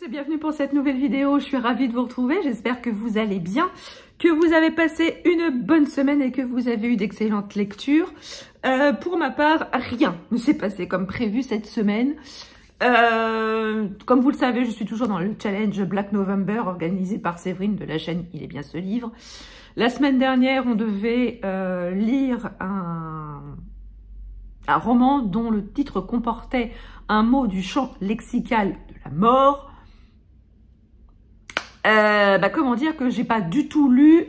et bienvenue pour cette nouvelle vidéo. Je suis ravie de vous retrouver. J'espère que vous allez bien, que vous avez passé une bonne semaine et que vous avez eu d'excellentes lectures. Pour ma part, rien ne s'est passé comme prévu cette semaine. Comme vous le savez, je suis toujours dans le challenge Black November organisé par Séverine de la chaîne Il est bien ce livre. La semaine dernière, on devait lire un roman dont le titre comportait un mot du champ lexical de la mort. Comment dire que j'ai pas du tout lu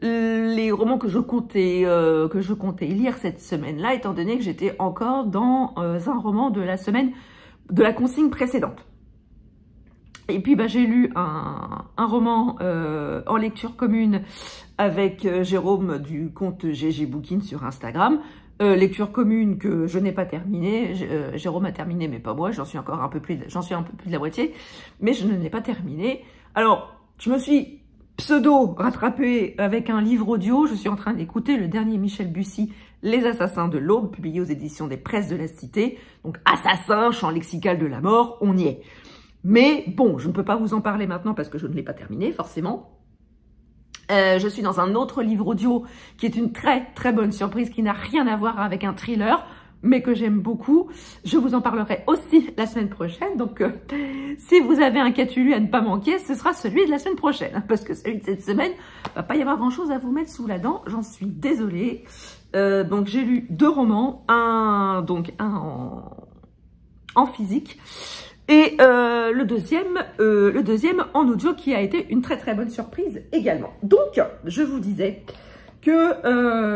les romans que je comptais lire cette semaine-là, étant donné que j'étais encore dans un roman de la semaine de la consigne précédente. Et puis j'ai lu un roman en lecture commune avec Jérôme du compte GG Bookin sur Instagram. Lecture commune que je n'ai pas terminée. Jérôme a terminé, mais pas moi. J'en suis un peu plus de la moitié, mais je ne l'ai pas terminée. Alors, je me suis pseudo rattrapée avec un livre audio. Je suis en train d'écouter le dernier Michel Bussy, Les Assassins de l'Aube, publié aux éditions des Presses de la Cité. Donc, assassin, champ lexical de la mort, on y est. Mais bon, je ne peux pas vous en parler maintenant parce que je ne l'ai pas terminé, forcément. Je suis dans un autre livre audio qui est une très très bonne surprise, qui n'a rien à voir avec un thriller, mais que j'aime beaucoup. Je vous en parlerai aussi la semaine prochaine. Donc, si vous avez un Cthulhu à ne pas manquer, ce sera celui de la semaine prochaine. Parce que celui de cette semaine, il ne va pas y avoir grand-chose à vous mettre sous la dent. J'en suis désolée. Donc, j'ai lu 2 romans. Un en physique. Et le deuxième en audio qui a été une très très bonne surprise également. Donc, je vous disais que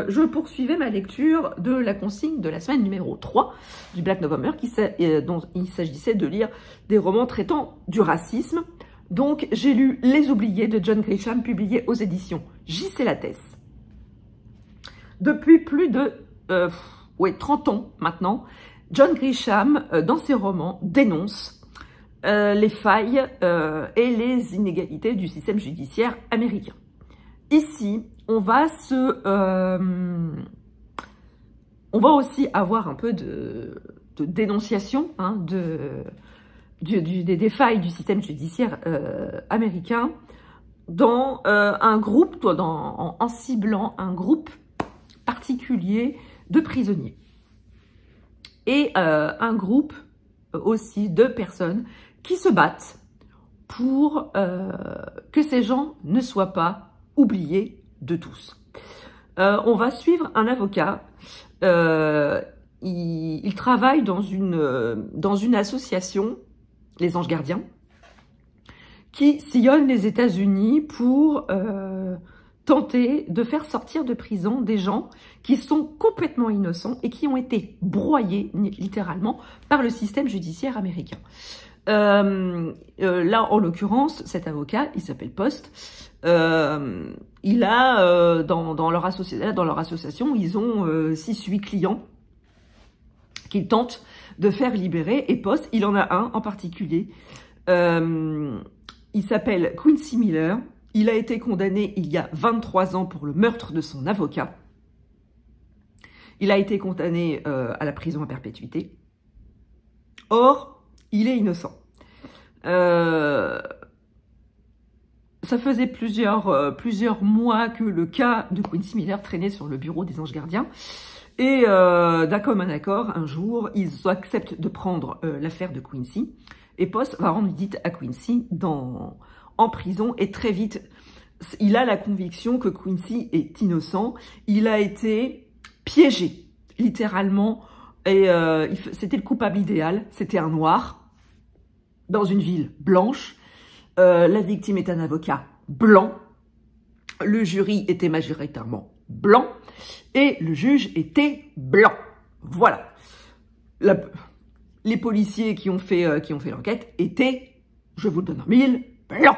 je poursuivais ma lecture de la consigne de la semaine numéro 3 du Black November, dont il s'agissait de lire des romans traitant du racisme. Donc, j'ai lu Les Oubliés de John Grisham, publié aux éditions J.C. Lattès. Depuis plus de 30 ans maintenant, John Grisham, dans ses romans, dénonce les failles et les inégalités du système judiciaire américain. Ici, on va aussi avoir un peu de dénonciation des failles du système judiciaire américain dans un groupe, en ciblant un groupe particulier de prisonniers. Et un groupe aussi de personnes qui se battent pour que ces gens ne soient pas oubliés de tous. On va suivre un avocat. Il travaille dans une association, les Anges Gardiens, qui sillonne les États-Unis pour tenter de faire sortir de prison des gens qui sont complètement innocents et qui ont été broyés, littéralement, par le système judiciaire américain. Là, en l'occurrence, cet avocat, il s'appelle Post, il a, dans leur association, ils ont 6-8 clients qu'ils tentent de faire libérer, et Post, il en a un en particulier. Il s'appelle Quincy Miller. Il a été condamné il y a 23 ans pour le meurtre de son avocat. Il a été condamné à la prison à perpétuité. Or, il est innocent. Ça faisait plusieurs mois que le cas de Quincy Miller traînait sur le bureau des Anges Gardiens. Et d'un commun accord, un jour, ils acceptent de prendre l'affaire de Quincy. Et Post va rendre visite à Quincy en prison, et très vite, il a la conviction que Quincy est innocent. Il a été piégé, littéralement, et c'était le coupable idéal. C'était un noir, dans une ville blanche. La victime est un avocat blanc. Le jury était majoritairement blanc, et le juge était blanc. Voilà. Les policiers qui ont fait l'enquête étaient, je vous le donne en mille, blanc.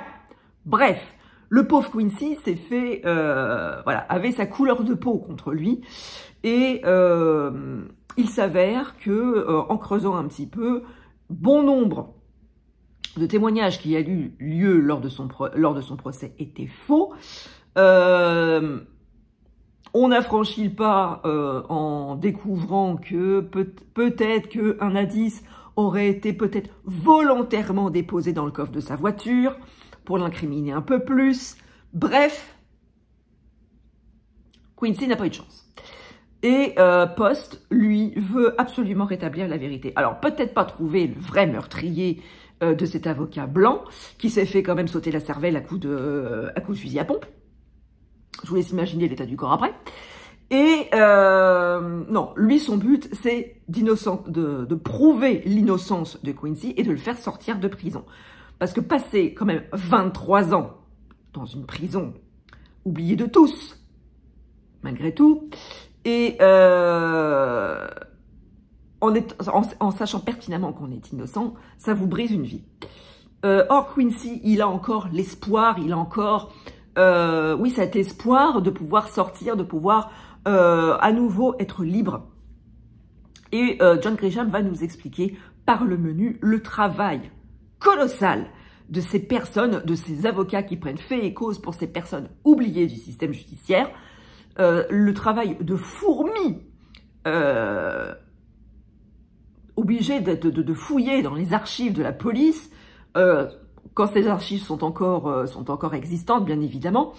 Bref, le pauvre Quincy s'est fait, avait sa couleur de peau contre lui, et il s'avère que, en creusant un petit peu, bon nombre de témoignages qui a eu lieu lors de son procès étaient faux. On a franchi le pas en découvrant que peut-être qu'un indice aurait été peut-être volontairement déposé dans le coffre de sa voiture pour l'incriminer un peu plus. Bref, Quincy n'a pas eu de chance. Et Post, lui, veut absolument rétablir la vérité. Alors, peut-être pas trouver le vrai meurtrier de cet avocat blanc, qui s'est fait quand même sauter la cervelle à coup de fusil à pompe. Je vous laisse imaginer l'état du corps après. Et non, lui, son but, c'est de prouver l'innocence de Quincy et de le faire sortir de prison. Parce que passer quand même 23 ans dans une prison oubliée de tous, malgré tout, et en sachant pertinemment qu'on est innocent, ça vous brise une vie. Or, Quincy, il a encore l'espoir, il a encore, oui, cet espoir de pouvoir sortir, de pouvoir à nouveau être libre. Et John Grisham va nous expliquer par le menu le travail colossal de ces personnes, de ces avocats qui prennent fait et cause pour ces personnes oubliées du système judiciaire, le travail de fourmi obligé de fouiller dans les archives de la police, quand ces archives sont encore existantes, bien évidemment.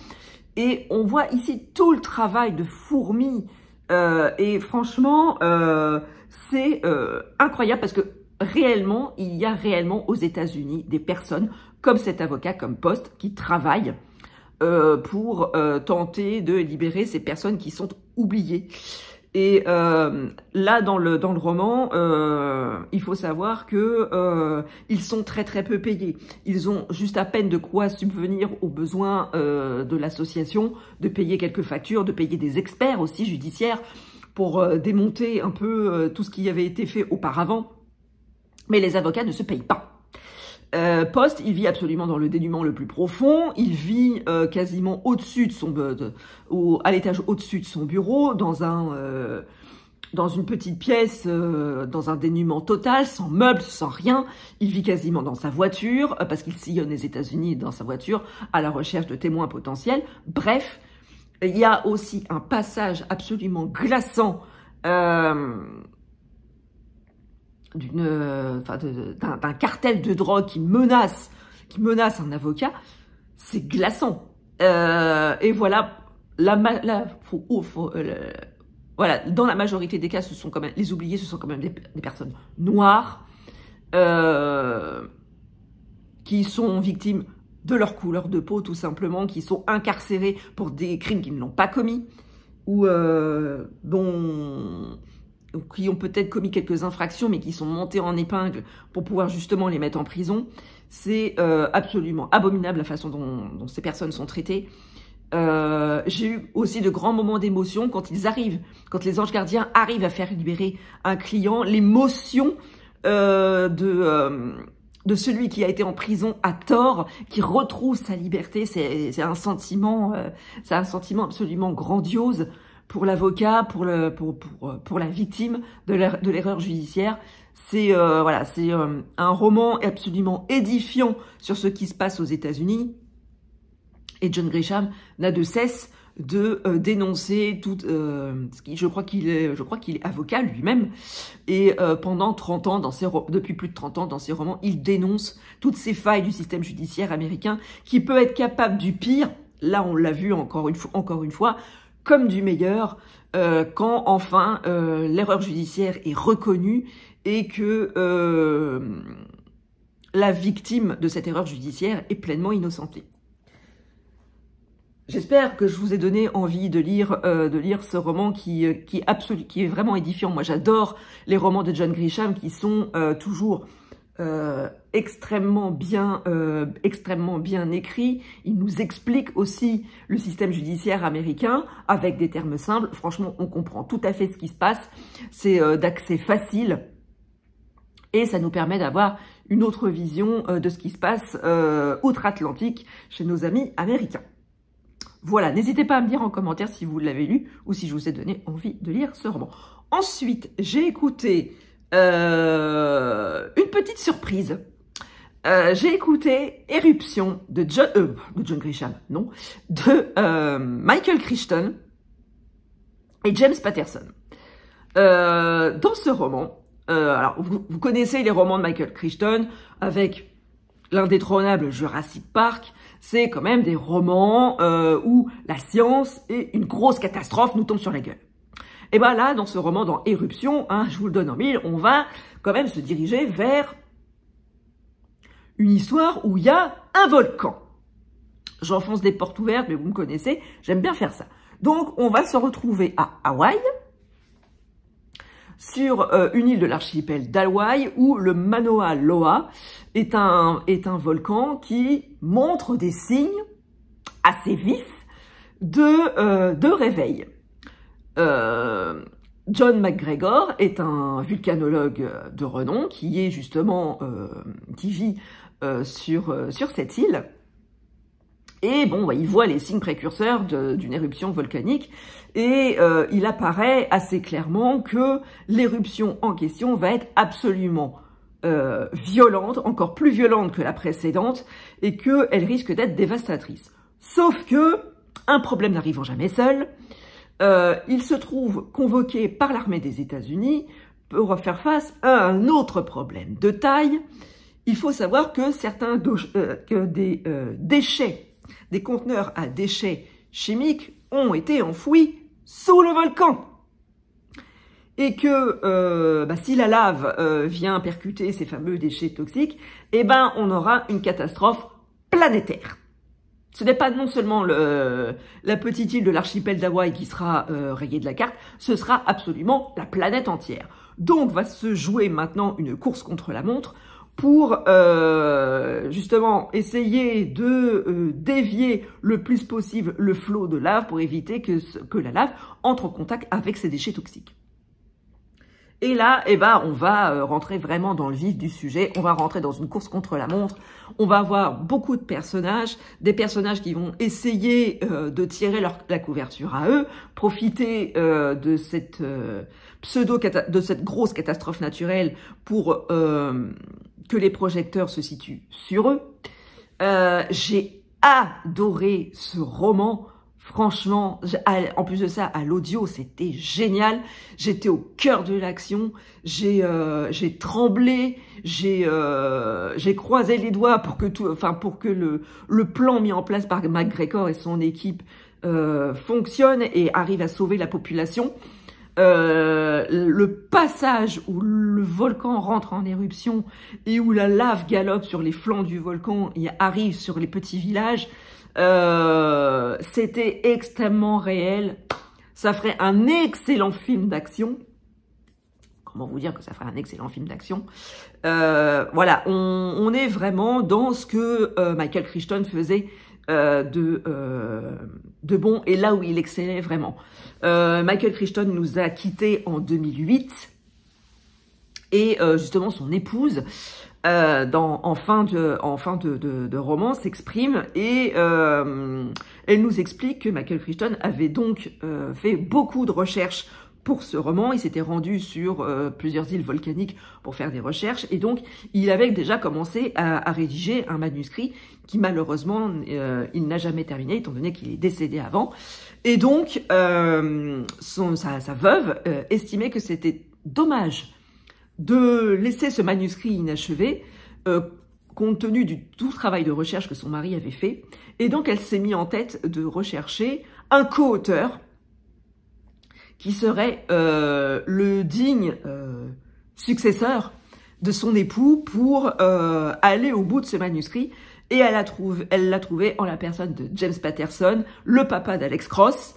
Et on voit ici tout le travail de fourmi. Et franchement, c'est incroyable parce que réellement, il y a réellement aux États-Unis des personnes comme cet avocat, comme Post, qui travaillent pour tenter de libérer ces personnes qui sont oubliées. Et là, dans le roman, il faut savoir que ils sont très très peu payés. Ils ont juste à peine de quoi subvenir aux besoins de l'association, de payer quelques factures, de payer des experts aussi judiciaires pour démonter un peu tout ce qui avait été fait auparavant. Mais les avocats ne se payent pas. Post, il vit absolument dans le dénuement le plus profond. Il vit quasiment au-dessus de son à l'étage au-dessus de son bureau, dans une petite pièce, dans un dénuement total, sans meubles, sans rien. Il vit quasiment dans sa voiture parce qu'il sillonne les États-Unis dans sa voiture à la recherche de témoins potentiels. Bref, il y a aussi un passage absolument glaçant. D'un cartel de drogue qui menace un avocat, c'est glaçant. Et voilà, voilà, dans la majorité des cas, ce sont quand même les oubliés, ce sont quand même des personnes noires qui sont victimes de leur couleur de peau, tout simplement, qui sont incarcérés pour des crimes qu'ils n'ont pas commis ou qui ont peut-être commis quelques infractions, mais qui sont montés en épingle pour pouvoir justement les mettre en prison. C'est absolument abominable la façon dont ces personnes sont traitées. J'ai eu aussi de grands moments d'émotion quand les anges gardiens arrivent à faire libérer un client, l'émotion de celui qui a été en prison à tort, qui retrouve sa liberté, c'est un sentiment absolument grandiose pour l'avocat, pour la victime de l'erreur judiciaire. C'est voilà, c'est un roman absolument édifiant sur ce qui se passe aux États-Unis. Et John Grisham n'a de cesse de dénoncer tout je crois qu'il est avocat lui-même, et pendant 30 ans depuis plus de 30 ans dans ses romans, il dénonce toutes ces failles du système judiciaire américain qui peut être capable du pire. Là, on l'a vu encore une fois, comme du meilleur, quand enfin l'erreur judiciaire est reconnue et que la victime de cette erreur judiciaire est pleinement innocentée. J'espère que je vous ai donné envie de lire ce roman qui est vraiment édifiant. Moi, j'adore les romans de John Grisham qui sont toujours extrêmement bien écrits. Il nous explique aussi le système judiciaire américain avec des termes simples. Franchement, on comprend tout à fait ce qui se passe. C'est d'accès facile et ça nous permet d'avoir une autre vision de ce qui se passe outre-Atlantique chez nos amis américains. Voilà, n'hésitez pas à me dire en commentaire si vous l'avez lu ou si je vous ai donné envie de lire ce roman. Ensuite, j'ai écouté une petite surprise. J'ai écouté Éruption de John Grisham, non, de Michael Crichton et James Patterson. Dans ce roman, Alors, vous connaissez les romans de Michael Crichton avec l'indétrônable Jurassic Park. C'est quand même des romans où la science et une grosse catastrophe nous tombent sur la gueule. Et ben là, dans ce roman, dans Éruption, hein, je vous le donne en mille, on va quand même se diriger vers une histoire où il y a un volcan. J'enfonce des portes ouvertes, mais vous me connaissez, j'aime bien faire ça. Donc, on va se retrouver à Hawaï, sur une île de l'archipel d'Hawaï, où le Mauna Loa est un volcan qui montre des signes assez vifs de réveil. John McGregor est un vulcanologue de renom qui est justement qui vit sur cette île. Et bon, bah, il voit les signes précurseurs d'une éruption volcanique et il apparaît assez clairement que l'éruption en question va être absolument violente, encore plus violente que la précédente, et qu'elle risque d'être dévastatrice. Sauf que, un problème n'arrivant jamais seul, il se trouve convoqué par l'armée des États-Unis pour faire face à un autre problème de taille. Il faut savoir que des déchets, des conteneurs à déchets chimiques ont été enfouis sous le volcan. Et que si la lave vient percuter ces fameux déchets toxiques, eh ben on aura une catastrophe planétaire. Ce n'est pas non seulement la petite île de l'archipel d'Hawaï qui sera rayée de la carte, ce sera absolument la planète entière. Donc va se jouer maintenant une course contre la montre pour justement essayer de dévier le plus possible le flot de lave pour éviter que la lave entre en contact avec ces déchets toxiques. Et là, eh ben, on va rentrer vraiment dans le vif du sujet. On va rentrer dans une course contre la montre. On va avoir beaucoup de personnages, des personnages qui vont essayer de tirer la couverture à eux, profiter de cette grosse catastrophe naturelle pour que les projecteurs se situent sur eux. J'ai adoré ce roman. Franchement, en plus de ça, à l'audio, c'était génial. J'étais au cœur de l'action. J'ai tremblé. J'ai croisé les doigts pour que le plan mis en place par McGregor et son équipe fonctionne et arrive à sauver la population. Le passage où le volcan rentre en éruption et où la lave galope sur les flancs du volcan et arrive sur les petits villages. C'était extrêmement réel. Ça ferait un excellent film d'action. Comment vous dire que ça ferait un excellent film d'action? Voilà, on est vraiment dans ce que Michael Crichton faisait de bon et là où il excellait vraiment. Michael Crichton nous a quittés en 2008 et justement son épouse en fin de roman s'exprime et elle nous explique que Michael Crichton avait donc fait beaucoup de recherches pour ce roman. Il s'était rendu sur plusieurs îles volcaniques pour faire des recherches et donc il avait déjà commencé à rédiger un manuscrit qui malheureusement il n'a jamais terminé étant donné qu'il est décédé avant. Et donc sa veuve estimait que c'était dommage de laisser ce manuscrit inachevé, compte tenu du tout travail de recherche que son mari avait fait. Et donc, elle s'est mise en tête de rechercher un co-auteur qui serait le digne successeur de son époux pour aller au bout de ce manuscrit. Et elle l'a trouvé en la personne de James Patterson, le papa d'Alex Cross,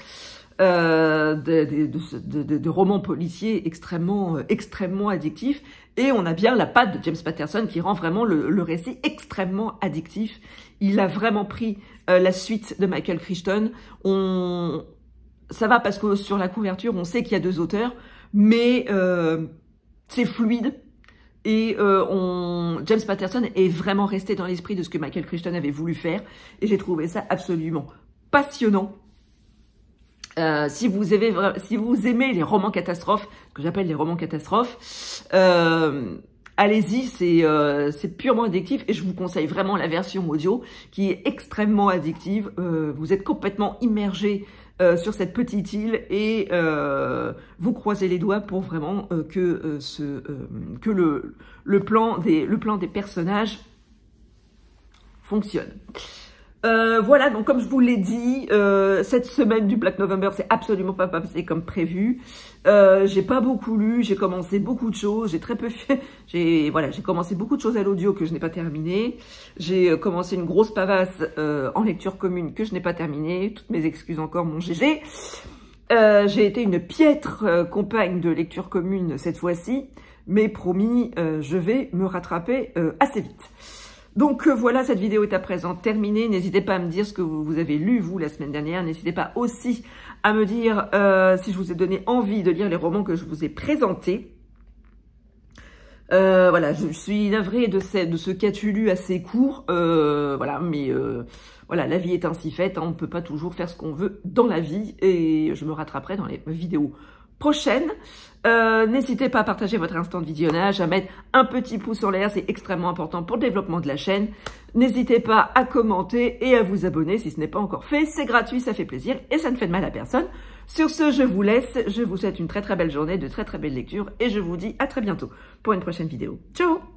de romans policiers extrêmement addictifs. Et on a bien la patte de James Patterson qui rend vraiment le récit extrêmement addictif. Il a vraiment pris la suite de Michael Crichton. Ça va parce que sur la couverture, on sait qu'il y a deux auteurs, mais c'est fluide. Et James Patterson est vraiment resté dans l'esprit de ce que Michael Crichton avait voulu faire. Et j'ai trouvé ça absolument passionnant. Si vous aimez les romans catastrophes, ce que j'appelle les romans catastrophes, allez-y, c'est purement addictif et je vous conseille vraiment la version audio qui est extrêmement addictive. Vous êtes complètement immergé sur cette petite île et vous croisez les doigts pour vraiment que le plan des personnages fonctionne. Voilà, donc comme je vous l'ai dit, cette semaine du Black November, c'est absolument pas passé comme prévu. J'ai pas beaucoup lu, j'ai commencé beaucoup de choses, j'ai très peu fait, j'ai commencé beaucoup de choses à l'audio que je n'ai pas terminé. J'ai commencé une grosse pavasse en lecture commune que je n'ai pas terminée. Toutes mes excuses encore, mon GG. J'ai été une piètre compagne de lecture commune cette fois-ci, mais promis, je vais me rattraper assez vite. Donc voilà, cette vidéo est à présent terminée. N'hésitez pas à me dire ce que vous avez lu, vous, la semaine dernière. N'hésitez pas aussi à me dire si je vous ai donné envie de lire les romans que je vous ai présentés. Voilà, je suis navrée de ce qu'a-tu lu assez court. Voilà, mais voilà, la vie est ainsi faite. Hein, on ne peut pas toujours faire ce qu'on veut dans la vie. Et je me rattraperai dans les vidéos prochaine. N'hésitez pas à partager votre instant de visionnage, à mettre un petit pouce en l'air, c'est extrêmement important pour le développement de la chaîne. N'hésitez pas à commenter et à vous abonner si ce n'est pas encore fait. C'est gratuit, ça fait plaisir et ça ne fait de mal à personne. Sur ce, je vous laisse. Je vous souhaite une très très belle journée, de très très belles lectures et je vous dis à très bientôt pour une prochaine vidéo. Ciao!